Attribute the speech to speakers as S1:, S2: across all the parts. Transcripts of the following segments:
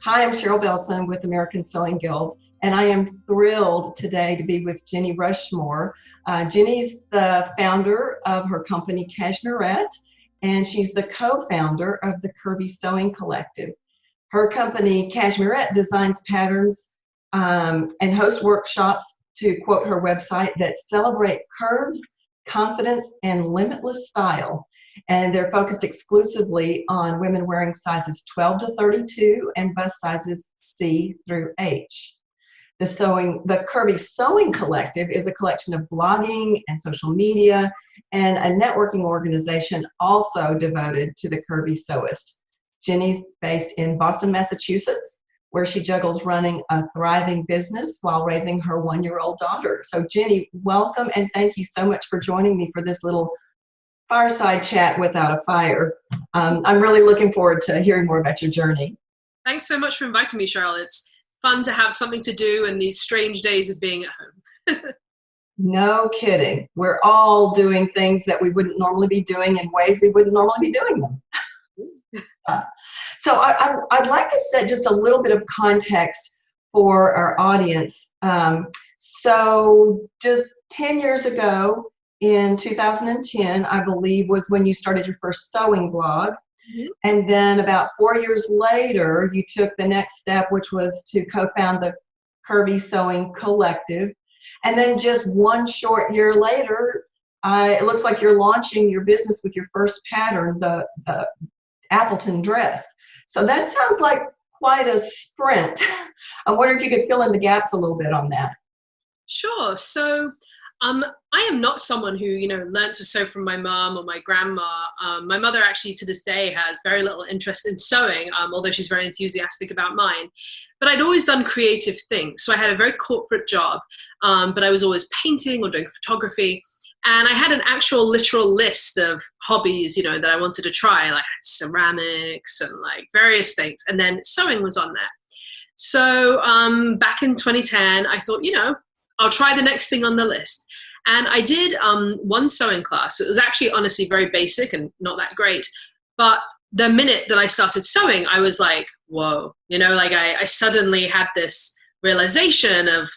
S1: Hi, I'm Cheryl Belson with American Sewing Guild, and I am thrilled today to be with Jenny Rushmore. Jenny's the founder of her company, Cashmerette, and she's the co-founder of the Curvy Sewing Collective. Her company, Cashmerette, designs patterns and hosts workshops, to quote her website, that celebrate curves, confidence, and limitless style. And they're focused exclusively on women wearing sizes 12 to 32 and bust sizes C through H. The Curvy Sewing Collective is a collection of blogging and social media and a networking organization also devoted to the curvy sewist. Jenny's based in Boston, Massachusetts, where she juggles running a thriving business while raising her one-year-old daughter. So Jenny, welcome, and thank you so much for joining me for this little fireside chat without a fire. I'm really looking forward to hearing more about your journey.
S2: Thanks so much for inviting me, Cheryl. It's fun to have something to do in these strange days of being at home.
S1: No kidding. We're all doing things that we wouldn't normally be doing in ways we wouldn't normally be doing them. So I'd like to set just a little bit of context for our audience. So just 10 years ago, in 2010, I believe, was when you started your first sewing blog. Mm-hmm. And then about 4 years later, you took the next step, which was to co-found the Curvy Sewing Collective. And then just one short year later, it looks like you're launching your business with your first pattern, the Appleton dress. So that sounds like quite a sprint. I wonder if you could fill in the gaps a little bit on that.
S2: Sure. So I am not someone who, learned to sew from my mom or my grandma. My mother actually to this day has very little interest in sewing, although she's very enthusiastic about mine. But I'd always done creative things. So I had a very corporate job, but I was always painting or doing photography. And I had an actual literal list of hobbies, that I wanted to try, like ceramics and like various things. And then sewing was on there. So back in 2010, I thought, I'll try the next thing on the list. And I did one sewing class. It was actually honestly very basic and not that great. But the minute that I started sewing, I was like, whoa, I suddenly had this realization of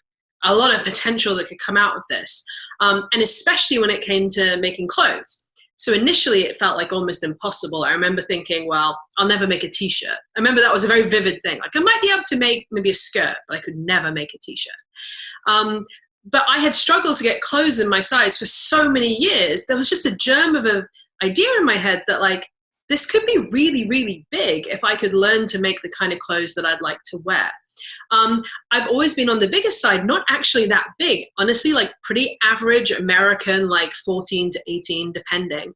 S2: a lot of potential that could come out of this. And especially when it came to making clothes. So initially it felt like almost impossible. I remember thinking, well, I'll never make a t-shirt. I remember that was a very vivid thing. Like I might be able to make maybe a skirt, but I could never make a t-shirt. But I had struggled to get clothes in my size for so many years. There was just a germ of an idea in my head that like, this could be really, really big if I could learn to make the kind of clothes that I'd like to wear. I've always been on the biggest side, not actually that big, honestly, like pretty average American, like 14 to 18, depending,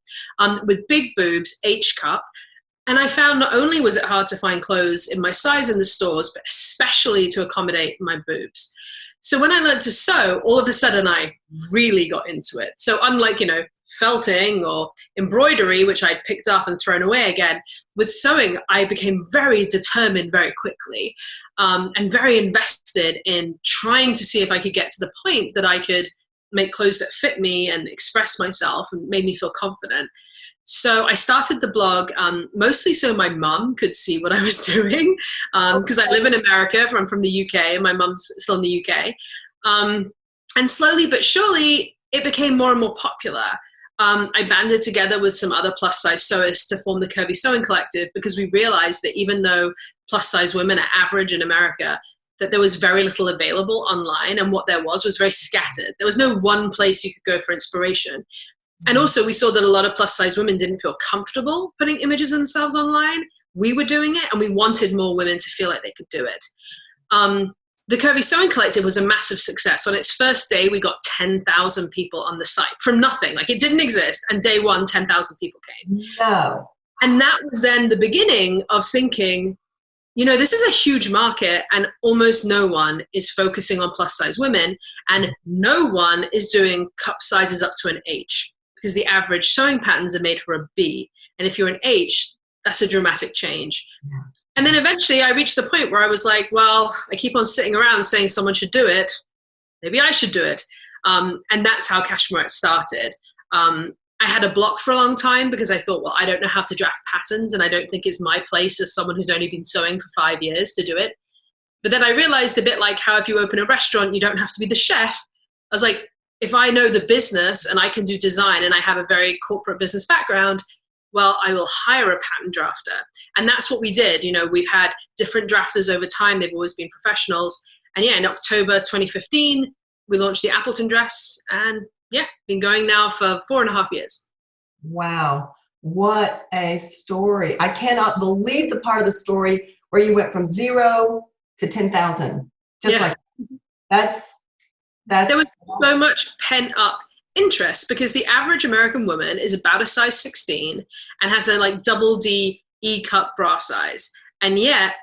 S2: with big boobs, H cup. And I found not only was it hard to find clothes in my size in the stores, but especially to accommodate my boobs. So when I learned to sew, all of a sudden I really got into it. So unlike, felting or embroidery, which I'd picked up and thrown away again, with sewing, I became very determined very quickly and very invested in trying to see if I could get to the point that I could make clothes that fit me and express myself and made me feel confident. So I started the blog mostly so my mum could see what I was doing because I live in America. I'm from the UK and my mum's still in the UK. And slowly but surely it became more and more popular. I banded together with some other plus size sewists to form the Curvy Sewing Collective because we realized that even though plus size women are average in America, that there was very little available online, and what there was very scattered. There was no one place you could go for inspiration. And also we saw that a lot of plus size women didn't feel comfortable putting images of themselves online. We were doing it and we wanted more women to feel like they could do it. The Curvy Sewing Collective was a massive success. On its first day, we got 10,000 people on the site from nothing. Like it didn't exist. And day one, 10,000 people came.
S1: No.
S2: And that was then the beginning of thinking, this is a huge market and almost no one is focusing on plus size women and no one is doing cup sizes up to an H because the average sewing patterns are made for a B. And if you're an H, that's a dramatic change. Yeah. And then eventually I reached the point where I was like, well, I keep on sitting around saying someone should do it. Maybe I should do it. And that's how Cashmerette started. I had a block for a long time because I thought, well, I don't know how to draft patterns, and I don't think it's my place as someone who's only been sewing for 5 years to do it. But then I realized, a bit like how if you open a restaurant, you don't have to be the chef. I was like, if I know the business and I can do design and I have a very corporate business background, well, I will hire a pattern drafter. And that's what we did. You know, we've had different drafters over time. They've always been professionals. And yeah, in October 2015, we launched the Appleton dress, and yeah, been going now for 4.5 years.
S1: Wow. What a story. I cannot believe the part of the story where you went from 0 to 10,000. Just like that's
S2: there was so much pent up interest, because the average American woman is about a size 16 and has a like double D E-cup bra size. And yet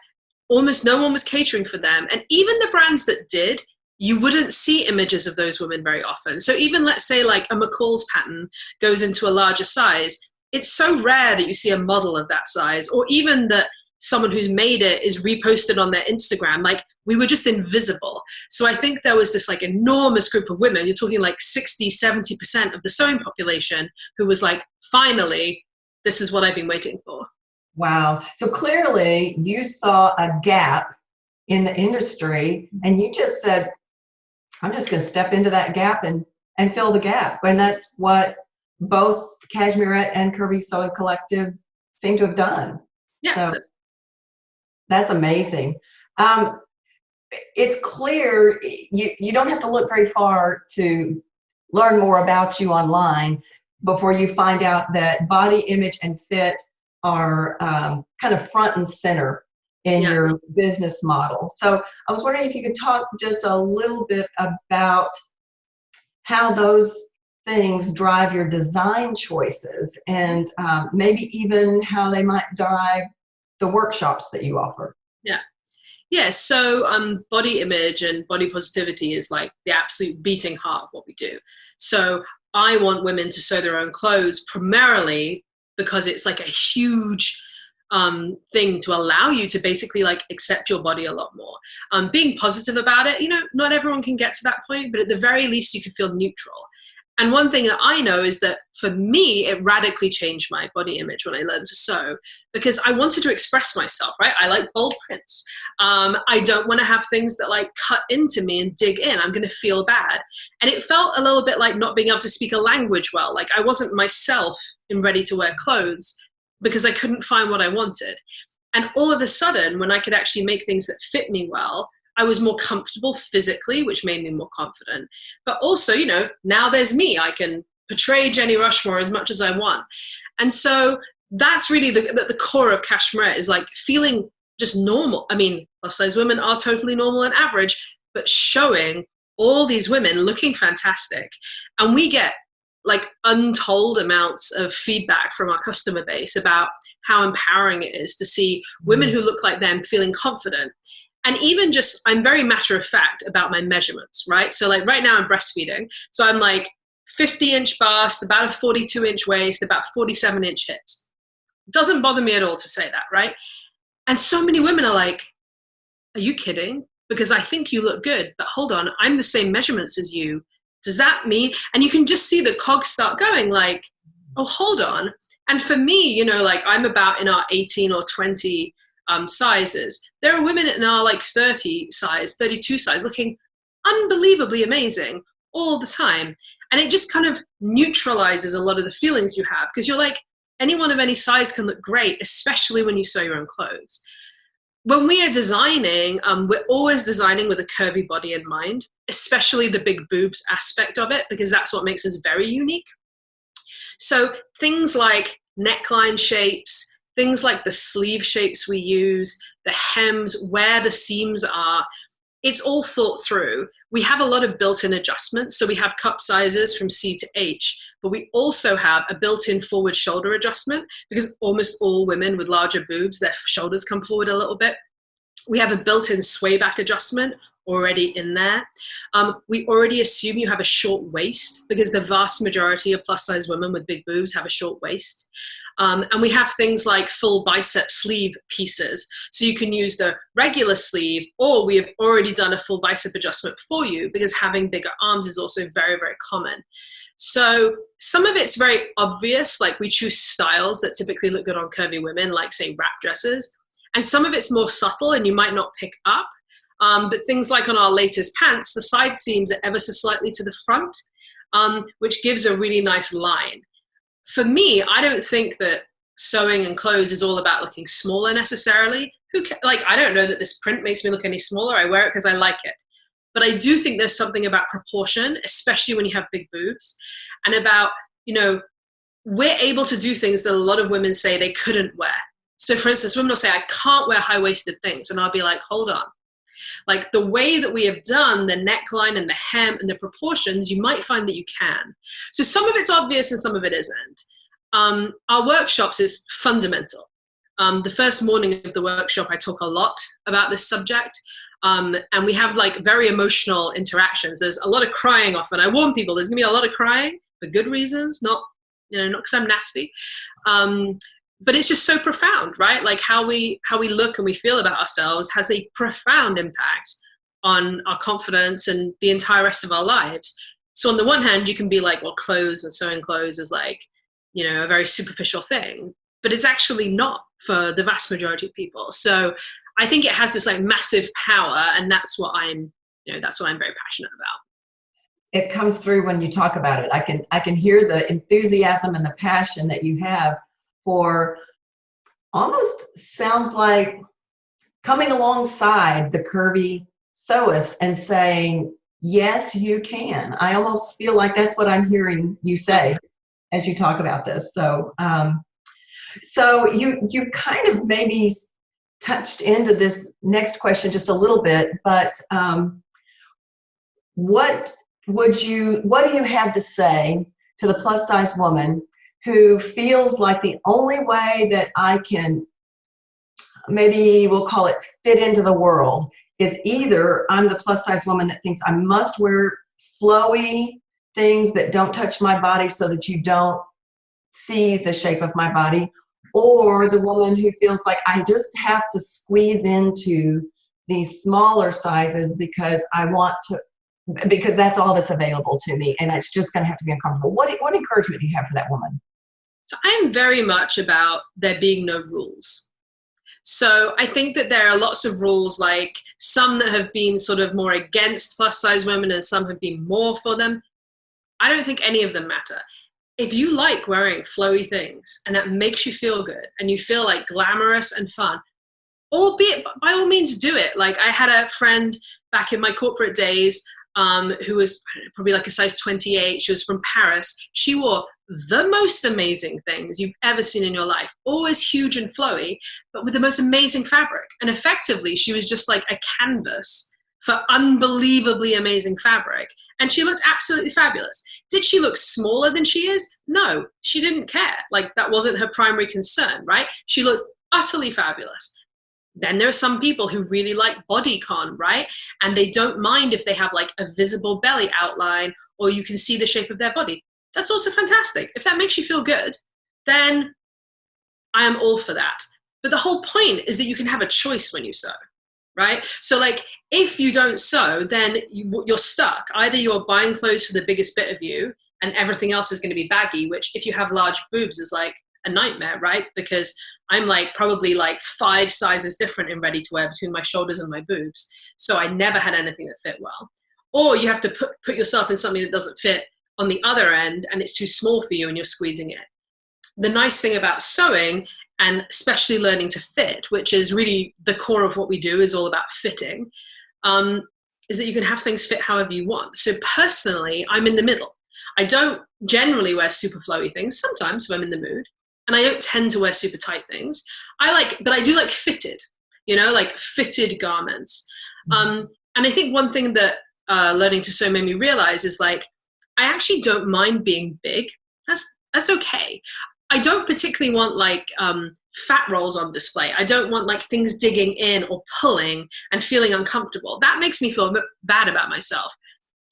S2: almost no one was catering for them. And even the brands that did, you wouldn't see images of those women very often. So even let's say like a McCall's pattern goes into a larger size, it's so rare that you see a model of that size, or even that someone who's made it is reposted on their Instagram. Like, we were just invisible. So I think there was this like enormous group of women, you're talking like 60-70% of the sewing population, who was like, finally, this is what I've been waiting for.
S1: Wow. So clearly you saw a gap in the industry, and you just said, I'm just going to step into that gap and fill the gap. And that's what both Cashmerette and Curvy Sewing Collective seem to have done.
S2: Yeah.
S1: So that's amazing. It's clear you don't have to look very far to learn more about you online before you find out that body image and fit are kind of front and center in your business model. So I was wondering if you could talk just a little bit about how those things drive your design choices, and maybe even how they might drive the workshops that you offer.
S2: Yeah, so body image and body positivity is like the absolute beating heart of what we do. So I want women to sew their own clothes primarily because it's like a huge thing to allow you to basically like accept your body a lot more. Being positive about it, you know, not everyone can get to that point, but at the very least you can feel neutral. And one thing that I know is that for me, it radically changed my body image when I learned to sew, because I wanted to express myself, right? I like bold prints. I don't want to have things that like cut into me and dig in. I'm going to feel bad. And it felt a little bit like not being able to speak a language well. Like I wasn't myself in ready to wear clothes because I couldn't find what I wanted. And all of a sudden, when I could actually make things that fit me well, I was more comfortable physically, which made me more confident. But also, you know, now there's me. I can portray Jenny Rushmore as much as I want. And so that's really the core of Cashmerette, is like feeling just normal. I mean, plus size women are totally normal and average, but showing all these women looking fantastic. And we get like untold amounts of feedback from our customer base about how empowering it is to see women who look like them feeling confident. And even just, I'm very matter of fact about my measurements, right? So like right now I'm breastfeeding. So I'm like 50-inch bust, about a 42-inch waist, about 47-inch hips. Doesn't bother me at all to say that, right? And so many women are like, are you kidding? Because I think you look good, but hold on, I'm the same measurements as you. Does that mean? And you can just see the cogs start going like, oh, hold on. And for me, you know, like I'm about in our 18 or 20 sizes. There are women in our like 30 size, 32 size looking unbelievably amazing all the time. And it just kind of neutralizes a lot of the feelings you have, because you're like, anyone of any size can look great, especially when you sew your own clothes. When we are designing, we're always designing with a curvy body in mind, especially the big boobs aspect of it, because that's what makes us very unique. So things like neckline shapes, things like the sleeve shapes we use, the hems, where the seams are, it's all thought through. We have a lot of built-in adjustments. So we have cup sizes from C to H, but we also have a built-in forward shoulder adjustment, because almost all women with larger boobs, their shoulders come forward a little bit. We have a built-in sway back adjustment already in there. We already assume you have a short waist, because the vast majority of plus size women with big boobs have a short waist. And we have things like full bicep sleeve pieces. So you can use the regular sleeve, or we have already done a full bicep adjustment for you, because having bigger arms is also very, very common. So some of it's very obvious, like we choose styles that typically look good on curvy women, like say wrap dresses. And some of it's more subtle and you might not pick up. But things like on our latest pants, the side seams are ever so slightly to the front, which gives a really nice line. For me, I don't think that sewing and clothes is all about looking smaller necessarily. I don't know that this print makes me look any smaller. I wear it because I like it. But I do think there's something about proportion, especially when you have big boobs, and about, we're able to do things that a lot of women say they couldn't wear. So for instance, women will say, I can't wear high-waisted things. And I'll be like, hold on. Like the way that we have done the neckline and the hem and the proportions, you might find that you can. So some of it's obvious and some of it isn't. Our workshops is fundamental. The first morning of the workshop, I talk a lot about this subject. And we have like very emotional interactions. There's a lot of crying often. I warn people there's gonna be a lot of crying for good reasons, not because I'm nasty. But it's just so profound, right? Like how we look and we feel about ourselves has a profound impact on our confidence and the entire rest of our lives. So on the one hand, you can be like, well, clothes and sewing clothes is like, a very superficial thing, but it's actually not for the vast majority of people. So I think it has this like massive power, and that's what I'm very passionate about.
S1: It comes through when you talk about it. I can hear the enthusiasm and the passion that you have for, almost sounds like coming alongside the curvy sewists and saying, yes, you can. I almost feel like that's what I'm hearing you say as you talk about this. So, so you kind of maybe touched into this next question just a little bit, but what do you have to say to the plus size woman who feels like the only way that I can, maybe we'll call it, fit into the world is either I'm the plus size woman that thinks I must wear flowy things that don't touch my body so that you don't see the shape of my body, or the woman who feels like I just have to squeeze into these smaller sizes because because that's all that's available to me and it's just going to have to be uncomfortable. What encouragement do you have for that woman?
S2: So I'm very much about there being no rules. So I think that there are lots of rules, like some that have been sort of more against plus size women and some have been more for them. I don't think any of them matter. If you like wearing flowy things and that makes you feel good and you feel like glamorous and fun, albeit by all means do it. Like I had a friend back in my corporate days who was probably like a size 28. She was from Paris. She wore the most amazing things you've ever seen in your life, always huge and flowy, but with the most amazing fabric. And effectively, she was just like a canvas for unbelievably amazing fabric. And she looked absolutely fabulous. Did she look smaller than she is? No, she didn't care. Like that wasn't her primary concern, right? She looked utterly fabulous. Then there are some people who really like bodycon, right? And they don't mind if they have like a visible belly outline or you can see the shape of their body. That's also fantastic. If that makes you feel good, then I am all for that. But the whole point is that you can have a choice when you sew, right? So like if you don't sew, then you're stuck. Either you're buying clothes for the biggest bit of you and everything else is going to be baggy, which if you have large boobs is like a nightmare, right? Because I'm like probably like 5 sizes different in ready to wear between my shoulders and my boobs. So I never had anything that fit well. Or you have to put yourself in something that doesn't fit on the other end and it's too small for you and you're squeezing it. The nice thing about sewing, and especially learning to fit, which is really the core of what we do, is all about fitting, is that you can have things fit however you want. So personally, I'm in the middle. I don't generally wear super flowy things, sometimes if I'm in the mood, and I don't tend to wear super tight things. But I do like fitted, like fitted garments. And I think one thing that learning to sew made me realize is like, I actually don't mind being big. That's okay. I don't particularly want like fat rolls on display. I don't want like things digging in or pulling and feeling uncomfortable. That makes me feel a bit bad about myself.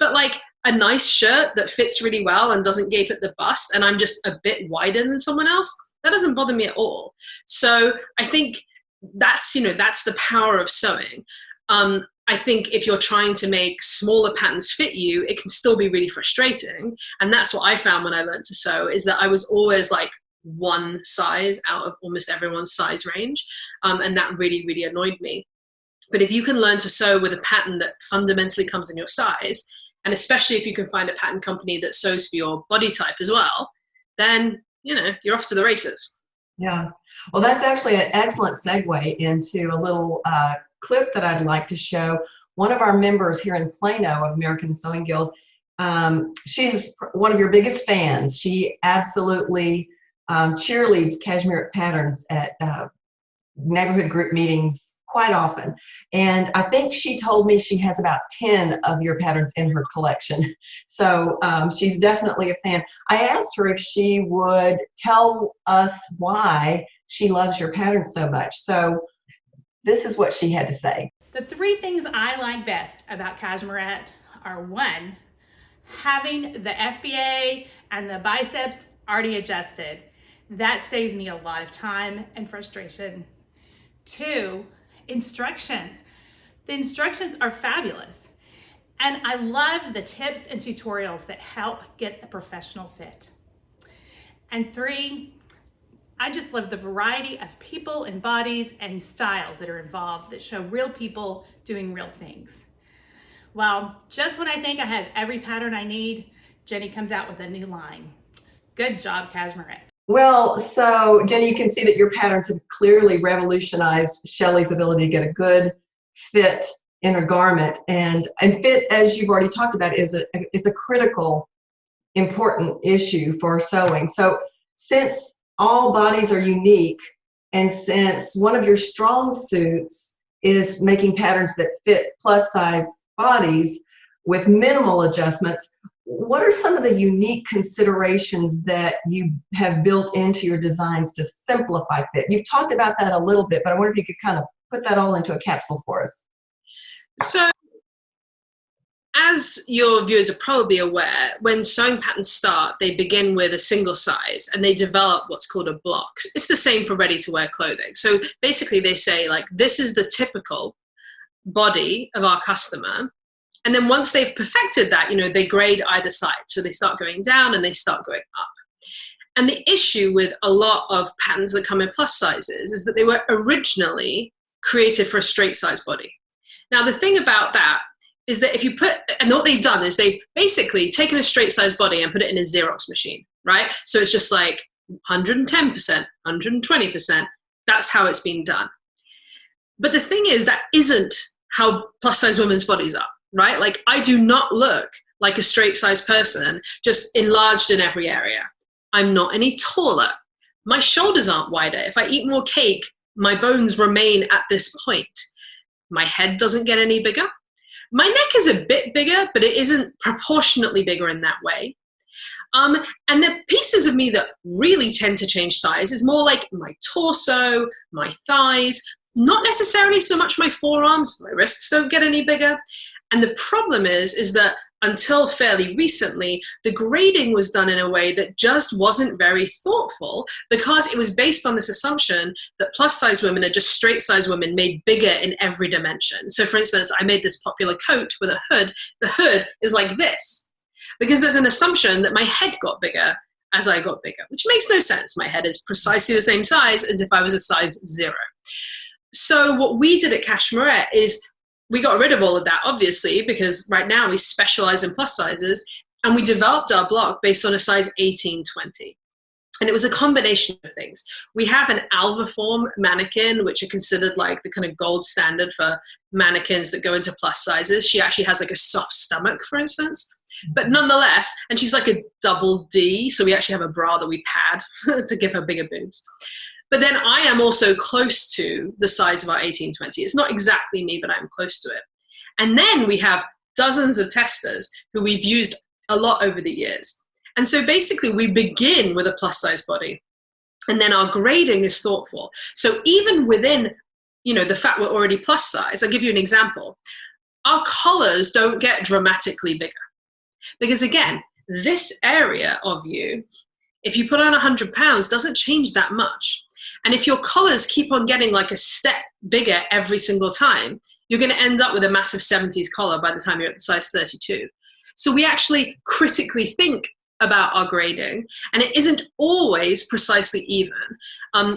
S2: But like a nice shirt that fits really well and doesn't gape at the bust and I'm just a bit wider than someone else, that doesn't bother me at all. So I think that's the power of sewing. I think if you're trying to make smaller patterns fit you, it can still be really frustrating. And that's what I found when I learned to sew, is that I was always like one size out of almost everyone's size range. And that really, really annoyed me. But if you can learn to sew with a pattern that fundamentally comes in your size, and especially if you can find a pattern company that sews for your body type as well, then, you're off to the races.
S1: Yeah. Well, that's actually an excellent segue into a little clip that I'd like to show. One of our members here in Plano of American Sewing Guild, she's one of your biggest fans. She absolutely cheerleads Cashmerette patterns at neighborhood group meetings quite often. And I think she told me she has about 10 of your patterns in her collection. So she's definitely a fan. I asked her if she would tell us why she loves your patterns so much. So this is what she had to say.
S3: The 3 things I like best about Cashmerette are: 1, having the FBA and the biceps already adjusted. That saves me a lot of time and frustration. 2, instructions. The instructions are fabulous. And I love the tips and tutorials that help get a professional fit. And 3, I just love the variety of people and bodies and styles that are involved that show real people doing real things. Well, just when I think I have every pattern I need, Jenny comes out with a new line. Good job, Cashmerette.
S1: Well, so Jenny, you can see that your patterns have clearly revolutionized Shelley's ability to get a good fit in a garment. And fit, as you've already talked about, is a critical, important issue for sewing. So since all bodies are unique, and since one of your strong suits is making patterns that fit plus size bodies with minimal adjustments, what are some of the unique considerations that you have built into your designs to simplify fit? You've talked about that a little bit, but I wonder if you could kind of put that all into a capsule for us.
S2: So, as your viewers are probably aware, when sewing patterns start, they begin with a single size and they develop what's called a block. It's the same for ready-to-wear clothing. So basically they say, like, this is the typical body of our customer. And then once they've perfected that, they grade either side. So they start going down and they start going up. And the issue with a lot of patterns that come in plus sizes is that they were originally created for a straight size body. Now, the thing about that is that if you and what they've done is they've basically taken a straight size body and put it in a Xerox machine, right? So it's just like 110%, 120%. That's how it's being done. But the thing is, that isn't how plus size women's bodies are. Right? Like, I do not look like a straight size person, just enlarged in every area. I'm not any taller. My shoulders aren't wider. If I eat more cake, my bones remain at this point. My head doesn't get any bigger. My neck is a bit bigger, but it isn't proportionately bigger in that way. And the pieces of me that really tend to change size is more like my torso, my thighs, not necessarily so much my forearms. My wrists don't get any bigger. And the problem is that until fairly recently, the grading was done in a way that just wasn't very thoughtful, because it was based on this assumption that plus size women are just straight size women made bigger in every dimension. So for instance, I made this popular coat with a hood. The hood is like this, because there's an assumption that my head got bigger as I got bigger, which makes no sense. My head is precisely the same size as if I was a size 0. So what we did at Cashmerette is we got rid of all of that, obviously, because right now we specialize in plus sizes, and we developed our block based on a size 18-20. And it was a combination of things. We have an Alva form mannequin, which are considered like the kind of gold standard for mannequins that go into plus sizes. She actually has like a soft stomach, for instance. But nonetheless, and she's like a double D, so we actually have a bra that we pad to give her bigger boobs. But then I am also close to the size of our 18-20. It's not exactly me, but I'm close to it. And then we have dozens of testers who we've used a lot over the years. And so basically we begin with a plus size body, and then our grading is thoughtful. So even within, the fact we're already plus size, I'll give you an example. Our collars don't get dramatically bigger, because again, this area of you, if you put on 100 pounds, doesn't change that much. And if your collars keep on getting like a step bigger every single time, you're going to end up with a massive 70s collar by the time you're at the size 32. So we actually critically think about our grading, and it isn't always precisely even.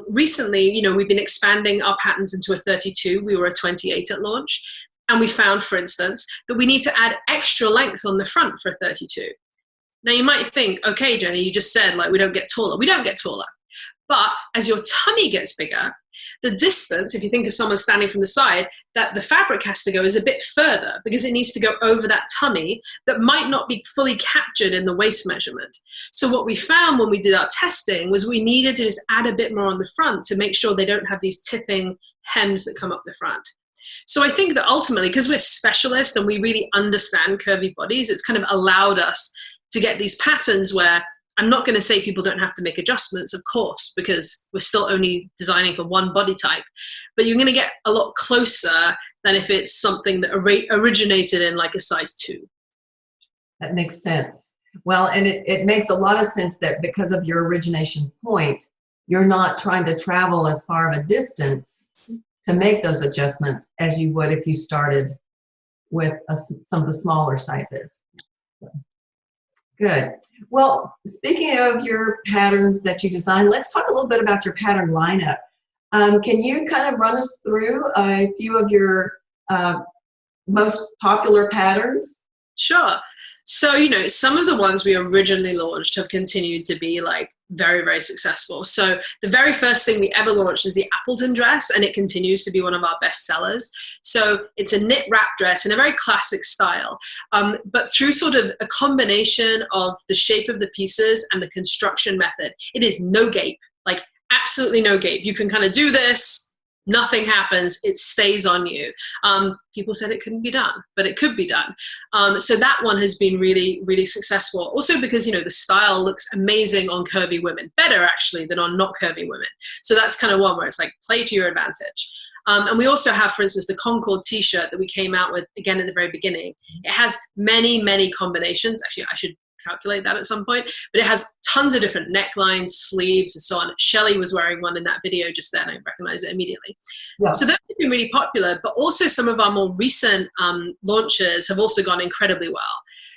S2: Recently, we've been expanding our patterns into a 32. We were a 28 at launch, and we found, for instance, that we need to add extra length on the front for a 32. Now you might think, okay, Jenny, you just said like we don't get taller. We don't get taller. But as your tummy gets bigger, the distance, if you think of someone standing from the side, that the fabric has to go is a bit further because it needs to go over that tummy that might not be fully captured in the waist measurement. So what we found when we did our testing was we needed to just add a bit more on the front to make sure they don't have these tipping hems that come up the front. So I think that ultimately, because we're specialists and we really understand curvy bodies, it's kind of allowed us to get these patterns where I'm not going to say people don't have to make adjustments, of course, because we're still only designing for one body type, but you're going to get a lot closer than if it's something that originated in like a size 2.
S1: That makes sense. Well, and it makes a lot of sense that because of your origination point, you're not trying to travel as far of a distance to make those adjustments as you would if you started with some of the smaller sizes. Good. Well, speaking of your patterns that you design, let's talk a little bit about your pattern lineup. Can you kind of run us through a few of your most popular patterns?
S2: Sure. So, some of the ones we originally launched have continued to be like very, very successful. So the very first thing we ever launched is the Appleton dress, and it continues to be one of our best sellers. So it's a knit wrap dress in a very classic style, but through sort of a combination of the shape of the pieces and the construction method, it is no gape, like absolutely no gape. You can kind of do this. Nothing happens, it stays on you. People said it couldn't be done, but it could be done. So that one has been really, really successful. Also because, the style looks amazing on curvy women, better actually than on not curvy women. So that's kind of one where it's like, play to your advantage. And we also have, for instance, the Concord t-shirt that we came out with again at the very beginning. It has many, many combinations. Actually, I should calculate that at some point, but it has tons of different necklines, sleeves, and so on. Shelley was wearing one in that video just then. I recognized it immediately. Yeah. So those have been really popular, but also some of our more recent launches have also gone incredibly well.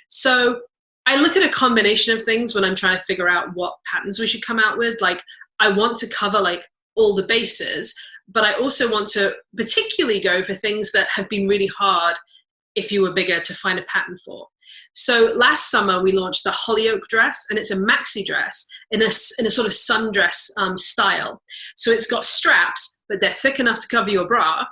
S2: So I look at a combination of things when I'm trying to figure out what patterns we should come out with. Like I want to cover like all the bases, but I also want to particularly go for things that have been really hard if you were bigger to find a pattern for. So last summer we launched the Hollyoak dress, and it's a maxi dress in a sort of sundress style. So it's got straps, but they're thick enough to cover your bra,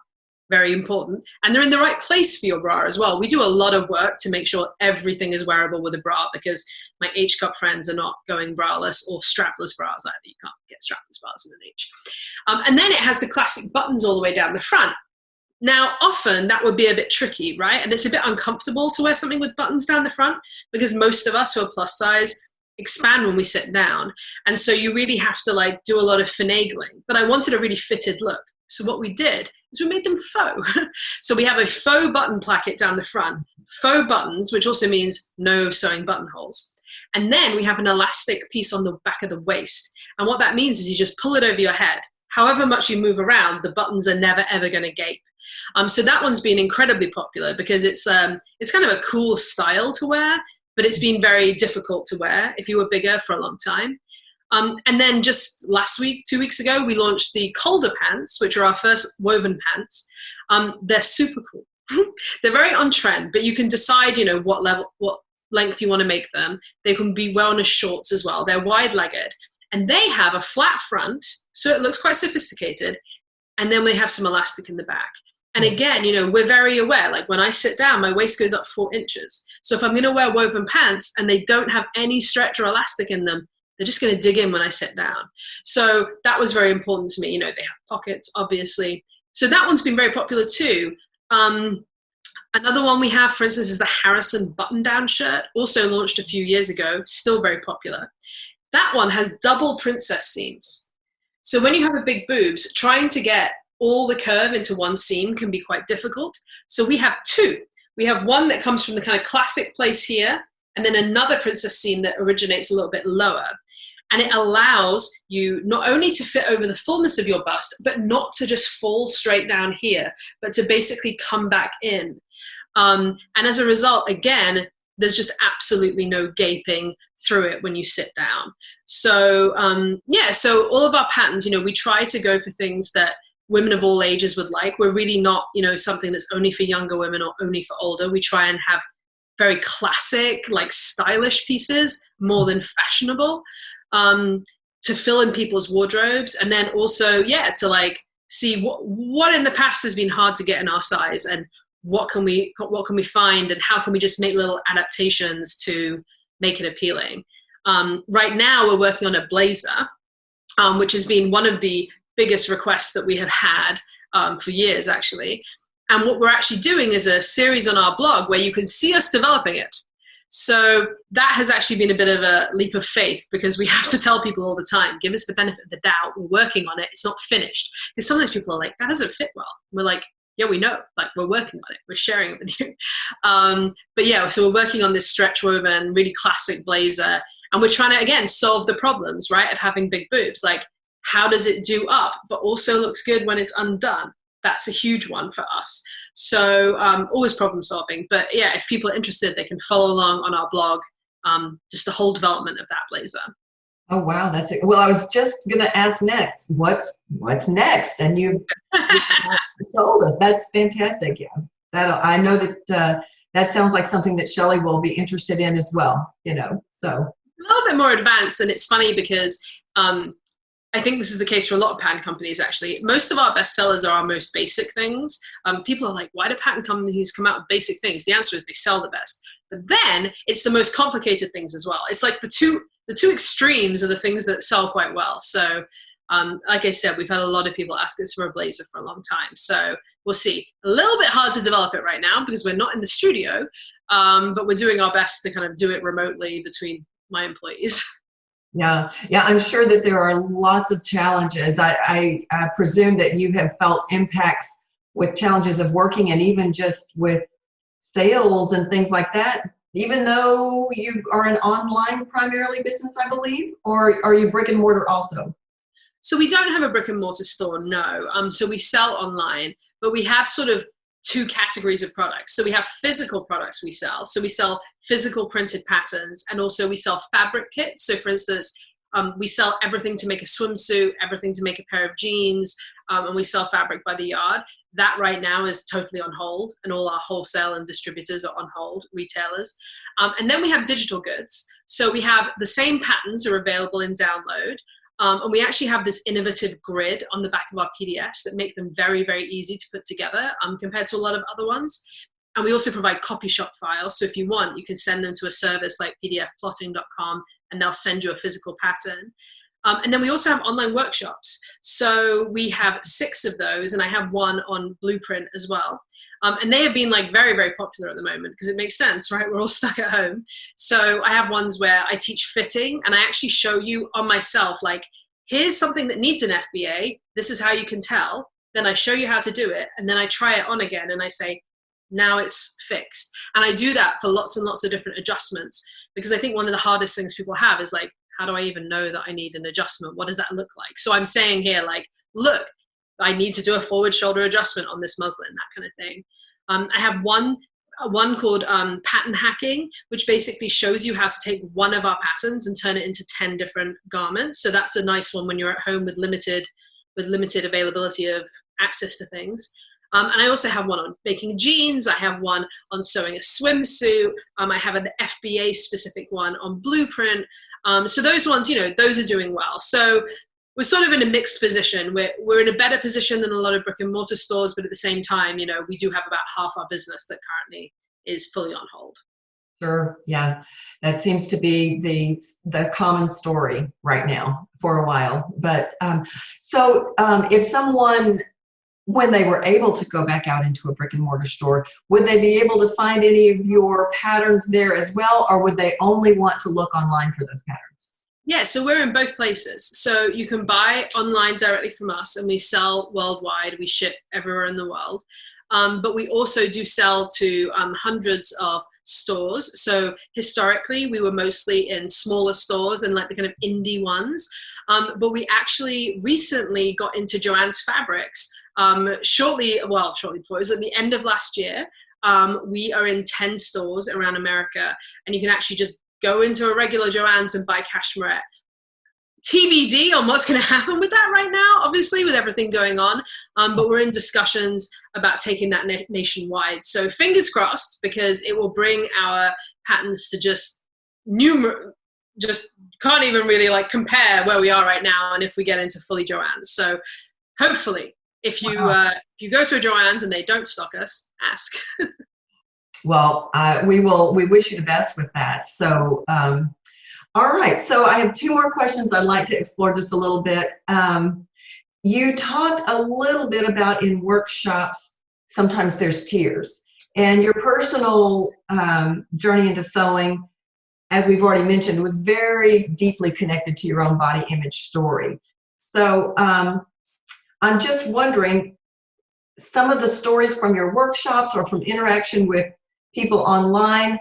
S2: very important, and they're in the right place for your bra as well. We do a lot of work to make sure everything is wearable with a bra because my H-cup friends are not going braless or strapless bras either. You can't get strapless bras in an H. And then it has the classic buttons all the way down the front. Now, often that would be a bit tricky, right? And it's a bit uncomfortable to wear something with buttons down the front because most of us who are plus size expand when we sit down. And so you really have to like do a lot of finagling. But I wanted a really fitted look. So what we did is we made them faux. So we have a faux button placket down the front, faux buttons, which also means no sewing buttonholes. And then we have an elastic piece on the back of the waist. And what that means is you just pull it over your head. However much you move around, the buttons are never, ever going to gape. So that one's been incredibly popular because it's kind of a cool style to wear, but it's been very difficult to wear if you were bigger for a long time. And then just last week, 2 weeks ago, we launched the Calder pants, which are our first woven pants. They're super cool. They're very on trend, but you can decide, what length you want to make them. They can be wellness shorts as well. They're wide-legged, and they have a flat front, so it looks quite sophisticated. And then we have some elastic in the back. And again, we're very aware, like when I sit down, my waist goes up 4 inches. So if I'm going to wear woven pants and they don't have any stretch or elastic in them, they're just going to dig in when I sit down. So that was very important to me. They have pockets, obviously. So that one's been very popular too. Another one we have, for instance, is the Harrison button-down shirt, also launched a few years ago, still very popular. That one has double princess seams. So when you have a big boobs, trying to get all the curve into one seam can be quite difficult. So we have two. We have one that comes from the kind of classic place here, and then another princess seam that originates a little bit lower. And it allows you not only to fit over the fullness of your bust, but not to just fall straight down here, but to basically come back in. And as a result, again, there's just absolutely no gaping through it when you sit down. So so all of our patterns, we try to go for things that women of all ages would like. We're really not, something that's only for younger women or only for older. We try and have very classic, like stylish pieces more than fashionable, to fill in people's wardrobes. And then also, to like see what in the past has been hard to get in our size, and what can we find, and how can we just make little adaptations to make it appealing. Right now we're working on a blazer, which has been one of the biggest requests that we have had for years, actually. And what we're actually doing is a series on our blog where you can see us developing it. So that has actually been a bit of a leap of faith, because we have to tell people all the time, give us the benefit of the doubt. We're working on it. It's not finished. Because sometimes people are like, that doesn't fit well. We're like, yeah, we know, like, we're working on it. We're sharing it with you. So we're working on this stretch woven, really classic blazer. And we're trying to, again, solve the problems, right, of having big boobs. Like, how does it do up, but also looks good when it's undone? That's a huge one for us. So always problem solving. But yeah, if people are interested, they can follow along on our blog, just the whole development of that blazer.
S1: Oh, wow. That's it. Well, I was just going to ask next, what's next? And you told us. That's fantastic. Yeah. I know that that sounds like something that Shelley will be interested in as well, so.
S2: A little bit more advanced. And it's funny because I think this is the case for a lot of patent companies, actually. Most of our bestsellers are our most basic things. People are like, why do patent companies come out with basic things? The answer is they sell the best. But then it's the most complicated things as well. It's like the two extremes are the things that sell quite well. So like I said, we've had a lot of people ask us for a blazer for a long time. So we'll see. A little bit hard to develop it right now because we're not in the studio, but we're doing our best to kind of do it remotely between my employees.
S1: Yeah, I'm sure that there are lots of challenges. I presume that you have felt impacts with challenges of working, and even just with sales and things like that, even though you are an online primarily business, I believe, or are you brick and mortar also?
S2: So we don't have a brick and mortar store, no. So we sell online, but we have sort of two categories of products. So we have physical products we sell. So we sell physical printed patterns, and also we sell fabric kits. So for instance, we sell everything to make a swimsuit, everything to make a pair of jeans, and we sell fabric by the yard. That right now is totally on hold, and all our wholesale and distributors are on hold, retailers. And then we have digital goods. So we have the same patterns are available in download. And we actually have this innovative grid on the back of our PDFs that make them very, very easy to put together compared to a lot of other ones. And we also provide copy shop files. So if you want, you can send them to a service like pdfplotting.com, and they'll send you a physical pattern. And then we also have online workshops. So we have 6 of those, and I have one on Blueprint as well. And they have been like very, very popular at the moment because it makes sense, right? We're all stuck at home. So I have ones where I teach fitting, and I actually show you on myself, like, here's something that needs an FBA. This is how you can tell. Then I show you how to do it. And then I try it on again and I say, now it's fixed. And I do that for lots and lots of different adjustments, because I think one of the hardest things people have is like, how do I even know that I need an adjustment? What does that look like? So I'm saying here, like, look, I need to do a forward shoulder adjustment on this muslin, that kind of thing. I have one called pattern hacking, which basically shows you how to take one of our patterns and turn it into 10 different garments. So that's a nice one when you're at home with limited availability of access to things. And I also have one on making jeans. I have one on sewing a swimsuit. I have an FBA specific one on Blueprint. So those ones, those are doing well. So we're sort of in a mixed position. We're in a better position than a lot of brick and mortar stores, but at the same time, we do have about half our business that currently is fully on hold.
S1: Sure, yeah, that seems to be the common story right now for a while. But so if someone, when they were able to go back out into a brick and mortar store, would they be able to find any of your patterns there as well, or would they only want to look online for those patterns?
S2: Yeah, so we're in both places. So you can buy online directly from us, and we sell worldwide. We ship everywhere in the world. But we also do sell to hundreds of stores. So historically, we were mostly in smaller stores and like the kind of indie ones. But we actually recently got into Joann's Fabrics shortly before. It was at the end of last year. We are in 10 stores around America, and you can actually just go into a regular Joann's and buy Cashmerette. TBD on what's going to happen with that right now, obviously, with everything going on. But we're in discussions about taking that nationwide. So fingers crossed, because it will bring our patterns to just can't even really like compare where we are right now. And if we get into fully Joann's, so hopefully, if you go to a Joann's and they don't stock us, ask.
S1: Well, we wish you the best with that. So, all right. So I have two more questions I'd like to explore just a little bit. You talked a little bit about in workshops, sometimes there's tears, and your personal journey into sewing, as we've already mentioned, was very deeply connected to your own body image story. So I'm just wondering, some of the stories from your workshops or from interaction with people online,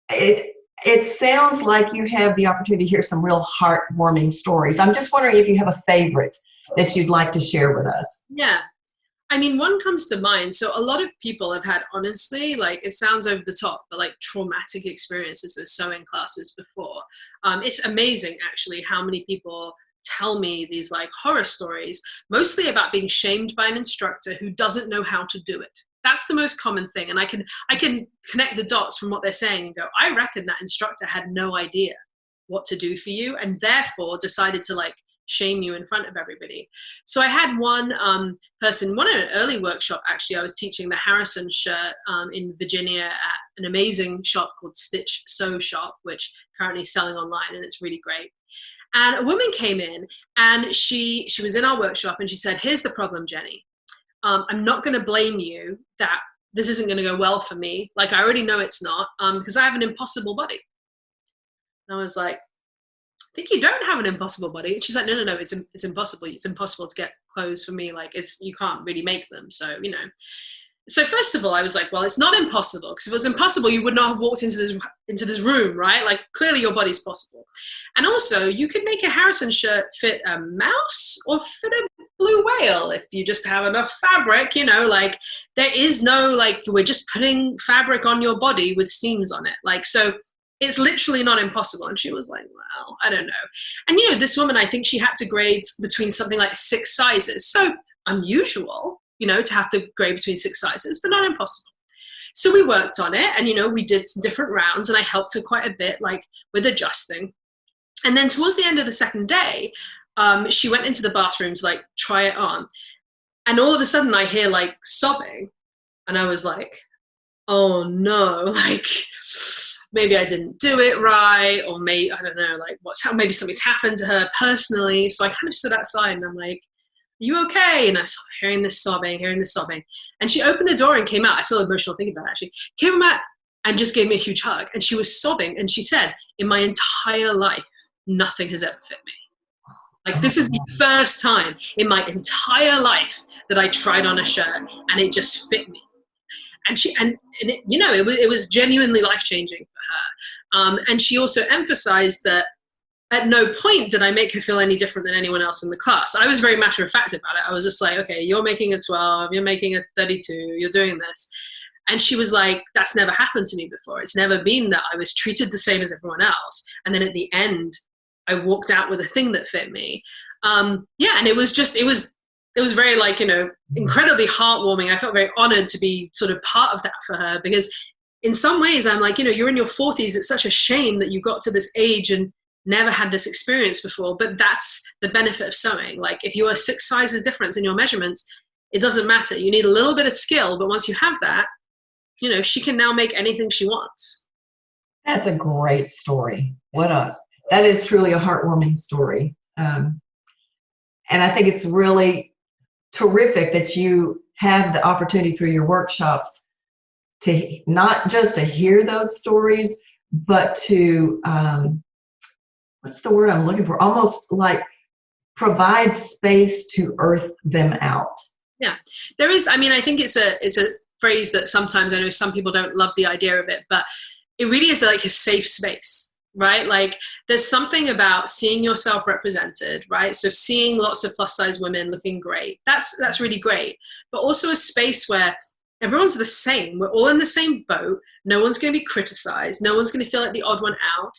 S1: it sounds like you have the opportunity to hear some real heartwarming stories. I'm just wondering if you have a favorite that you'd like to share with us.
S2: Yeah. I mean, one comes to mind. So a lot of people have had, honestly, like, it sounds over the top, but like traumatic experiences as sewing classes before. It's amazing, actually, how many people tell me these like horror stories, mostly about being shamed by an instructor who doesn't know how to do it. That's the most common thing. And I can connect the dots from what they're saying and go, I reckon that instructor had no idea what to do for you and therefore decided to like shame you in front of everybody. So I had one person, at an early workshop, actually, I was teaching the Harrison shirt in Virginia at an amazing shop called Stitch Sew Shop, which currently is selling online, and it's really great. And a woman came in and she was in our workshop and she said, here's the problem, Jenny. I'm not going to blame you that this isn't going to go well for me. Like, I already know it's not, because I have an impossible body. And I was like, I think you don't have an impossible body. And she's like, no, it's impossible. It's impossible to get clothes for me. Like, you can't really make them. So, So first of all, I was like, well, it's not impossible, because if it was impossible, you would not have walked into this room, right? Like, clearly your body's possible. And also, you could make a Harrison shirt fit a mouse or fit a blue whale if you just have enough fabric, like, there is no, like, we're just putting fabric on your body with seams on it. Like, so it's literally not impossible. And she was like, well, I don't know. And, this woman, I think she had to grade between something like 6 sizes. So unusual, to have to grade between 6 sizes, but not impossible. So we worked on it and, we did some different rounds and I helped her quite a bit, like, with adjusting. And then towards the end of the second day, she went into the bathroom to, like, try it on. And all of a sudden I hear, like, sobbing. And I was like, oh no, like, maybe I didn't do it right, or maybe, I don't know, like, maybe something's happened to her personally. So I kind of stood outside and I'm like, are you okay? And I started hearing this sobbing. And she opened the door and came out. I feel emotional thinking about it, actually. Came out and just gave me a huge hug. And she was sobbing. And she said, in my entire life, nothing has ever fit me. Like, this is the first time in my entire life that I tried on a shirt and it just fit me. And it was genuinely life-changing for her. And she also emphasized that at no point did I make her feel any different than anyone else in the class. I was very matter-of-fact about it. I was just like, okay, you're making a 12, you're making a 32, you're doing this. And she was like, that's never happened to me before. It's never been that I was treated the same as everyone else. And then at the end, I walked out with a thing that fit me. And it was very, like, incredibly heartwarming. I felt very honored to be sort of part of that for her, because in some ways I'm like, you're in your 40s. It's such a shame that you got to this age and never had this experience before, but that's the benefit of sewing. Like, if you are 6 sizes difference in your measurements, it doesn't matter. You need a little bit of skill, but once you have that, she can now make anything she wants.
S1: That's a great story. That is truly a heartwarming story. And I think it's really terrific that you have the opportunity through your workshops to not just to hear those stories, but to, what's the word I'm looking for? Almost like provide space to earth them out.
S2: Yeah, there is. I mean, I think it's a phrase that sometimes, I know some people don't love the idea of it, but it really is like a safe space, right? Like there's something about seeing yourself represented, right? So seeing lots of plus size women looking great, that's really great. But also a space where everyone's the same. We're all in the same boat. No one's going to be criticized. No one's going to feel like the odd one out.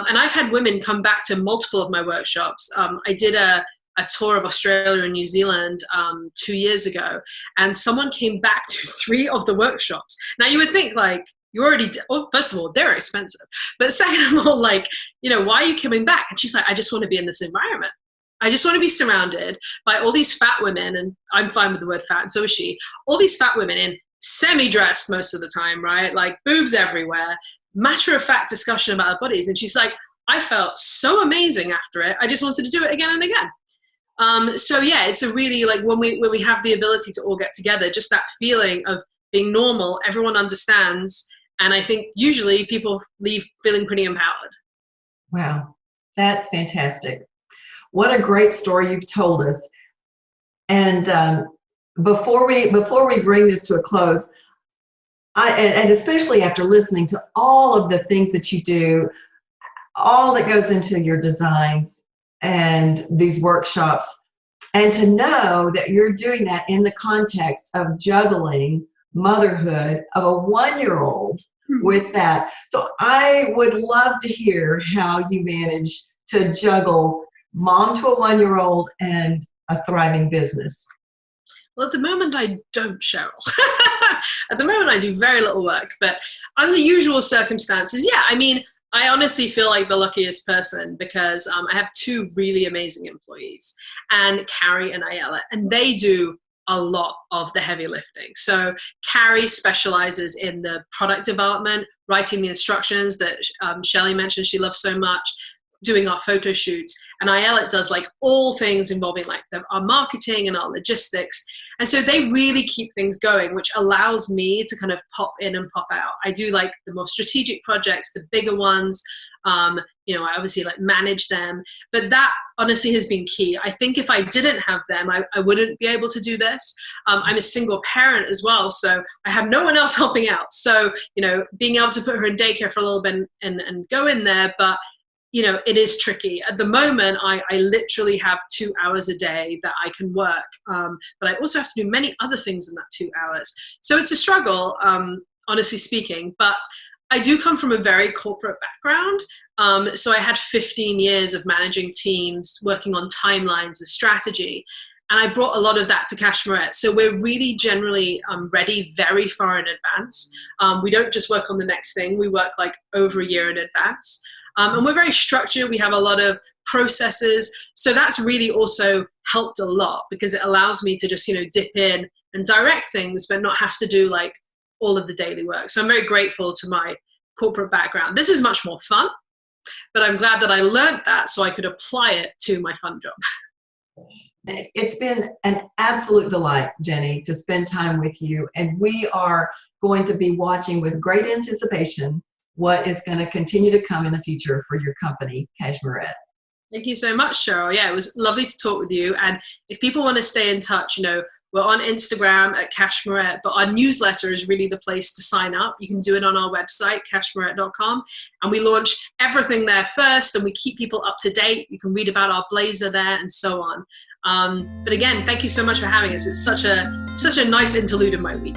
S2: And I've had women come back to multiple of my workshops. I did a tour of Australia and New Zealand 2 years ago, and someone came back to 3 of the workshops. Now you would think like, you already, well, first of all, they're expensive. But second of all, like, you know, why are you coming back? And she's like, I just want to be in this environment. I just want to be surrounded by all these fat women, and I'm fine with the word fat, and so is she, all these fat women in semi-dressed most of the time, right? Like boobs everywhere, matter-of-fact discussion about their bodies. And she's like, I felt so amazing after it. I just wanted to do it again and again. So yeah, it's a really, like when we have the ability to all get together, just that feeling of being normal, everyone understands. And I think usually people leave feeling pretty empowered.
S1: Wow, that's fantastic. What a great story you've told us. And before we bring this to a close, and especially after listening to all of the things that you do, all that goes into your designs and these workshops, and to know that you're doing that in the context of juggling motherhood of a 1-year-old with that. So I would love to hear how you manage to juggle mom to a 1-year-old and a thriving business.
S2: Well, at the moment I don't, Cheryl. At the moment I do very little work, but under usual circumstances, yeah, I mean, I honestly feel like the luckiest person because I have 2 really amazing employees, and Carrie and Ayala, and they do a lot of the heavy lifting. So Carrie specializes in the product development, writing the instructions that Shelley mentioned she loves so much, doing our photo shoots, and Ayala does like all things involving like our marketing and our logistics. And so they really keep things going, which allows me to kind of pop in and pop out. I do like the more strategic projects, the bigger ones. You know, I obviously like manage them, but that honestly has been key. I think if I didn't have them, I wouldn't be able to do this. I'm a single parent as well, so I have no one else helping out. So, you know, being able to put her in daycare for a little bit and go in there, but you know, it is tricky. At the moment, I literally have 2 hours a day that I can work, but I also have to do many other things in that 2 hours. So it's a struggle, honestly speaking, but I do come from a very corporate background. So I had 15 years of managing teams, working on timelines and strategy. And I brought a lot of that to Cashmerette. So we're really generally ready very far in advance. We don't just work on the next thing. We work like over a year in advance. And we're very structured. We have a lot of processes. So that's really also helped a lot because it allows me to just, you know, dip in and direct things, but not have to do like all of the daily work. So I'm very grateful to my corporate background. This is much more fun, but I'm glad that I learned that so I could apply it to my fun job.
S1: It's been an absolute delight, Jenny, to spend time with you. And we are going to be watching with great anticipation what is going to continue to come in the future for your company, Cashmerette.
S2: Thank you so much, Cheryl. Yeah, it was lovely to talk with you. And if people want to stay in touch, you know, we're on Instagram at Cashmerette, but our newsletter is really the place to sign up. You can do it on our website, cashmerette.com. And we launch everything there first, and we keep people up to date. You can read about our blazer there and so on. But again, thank you so much for having us. It's such a nice interlude in my week.